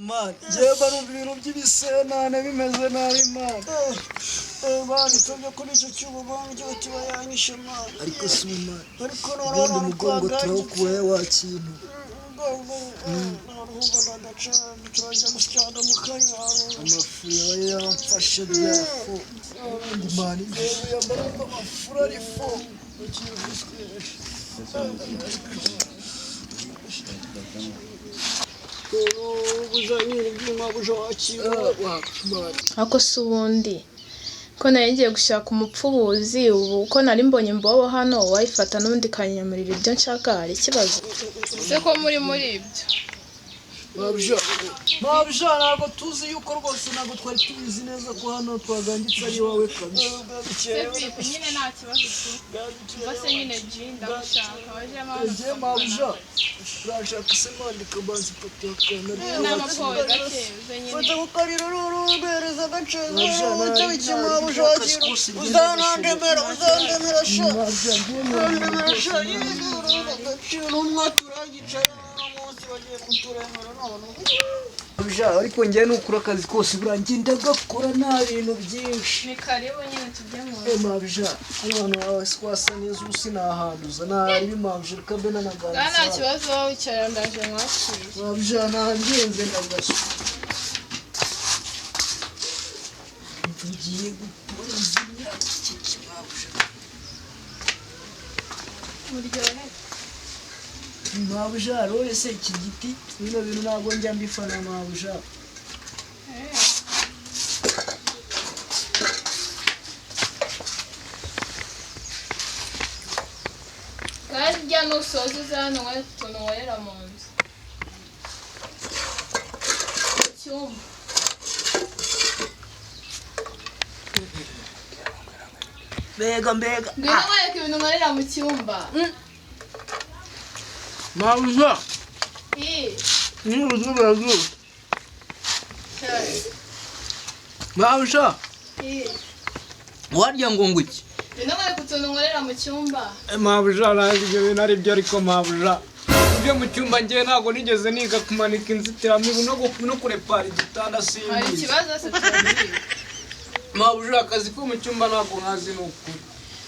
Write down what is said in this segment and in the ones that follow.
man jeba numva ibintu by'ibisenane bimeze nabi man bani tujya kuri icyo cyubo banje batiba yanyishe man ariko si man ariko none umugongo turakuye wakintu turajya gusyana mu kanyaro amafu yawe yamfashe byafo man ibyo yambara amafu ari fo ako si ubundi ko nari ngiye gushaka umupfubuzi ubu ko nari mbonye imbobo hano wayifata n'ubundi kanyamurira ibyo nshaka hari ikibazo se ko muri ibyo mabja ntabwo tuzi yuko rwose ntabwo twari tubizi neza ko hano twaganditse ari wowe kabisa nyine nta kibazo bose nyine ndagushaka waje mabja urashaka se mwandika banzi pati yakana n'amapowe gake uze nyine fata kukarira rurumbereza gace utabiki mabja uzandemera sha uzandemera sha n'umwa turagicara ariko njye nukura akazi kose burangiye ndagakora nta bintu byinshi ni karibu nyine tujye mu mabja hano hawe twasa neza ubu sinahanduza ntari bimabje kabe n'anaganza nta kibazo wowe wicara ndaje mwakire mabja ntangenze ndagasha tugiye gukora izina iki kimabja muryohe mabja rore se iki giti bino bintu ntabwo njya mbifana mabja karya nusoza uza hano tuntu warera mu nzu icyumba mbega ngwino nkwereka ibintu nkorera mu cyumba mabja n'uruzubazu mabja warya ngo nguki ngwino nkwereka utuntu nkorera mu cyumba mabja ntabwo ibyo bintu ari byo ariko mabja ibyo mu cyumba njye ntabwo nigeze niga kumanika inzitiramibu no kurepara igitanda hari simbizi ikibazo se turabizi mabja akazi ko mu cyumba ntabwo nkazi ni ukuri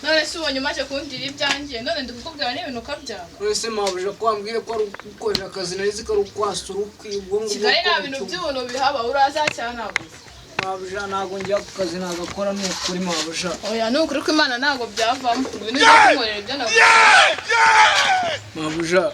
none se ubonye umaze kundira ibyanjye none ndikukubwira n'ibintu ukabyanga wese mabja ko wambwiye ko ari ugukorera akazi narizi ko ari ukwasura ukwibwo kigali nta bintu by'ubuntu bihaba uraza cyane ntabwo mabja ntabwo njya ku kazi nagakora ni ukuri mabja oya ni ukuri ko imana ntabwo byavamo ibintu byo kunkorera ibyo nagukorera mabja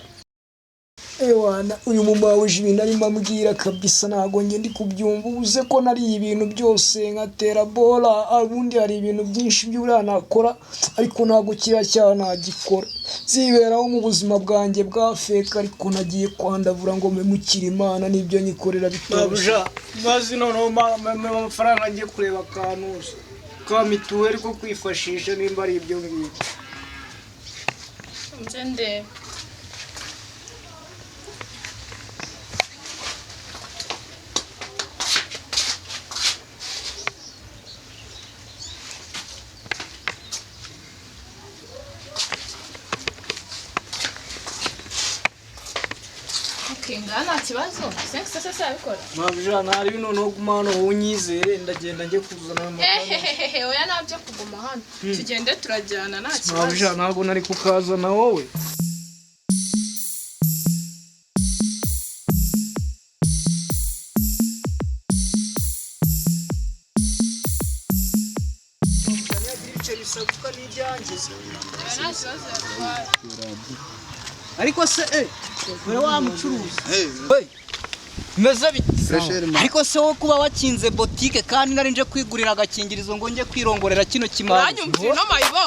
ewana uyu mumawuje ibintu arimo ambwira kabisa ntabwo njye ndi kubyumva ubuze ko nariye ibintu byose nkatera bola ubundi hari ibintu byinshi by'uriya nakora ariko ntabwo kiriya cyaha nagikora ziberaho mu buzima bwanjye bwa feka ariko nagiye kwandavura ngo mpemukire imana n'ibyo nyikorera bitoroshye maze noneho amafaranga agiye kureba akantuza ka mituweli ko kwifashisha nimba ari ibyo ngibyo nze ndeba ngaha nta kibazo sense se abikora mabja ntari noneho guma hano unyizere ndagenda njye kuzana amafaranga oya ntabyo kuguma hano tugende turajyana nta kibazo mabja ntabwo nari kukazana wowe ariko se ure wa mucuruzi meze biti ariko se wo kuba wakinze botike kandi nari nje kwigurira agakingirizo ngo njye kwirongorera kino kimara uranyumvira no mayibo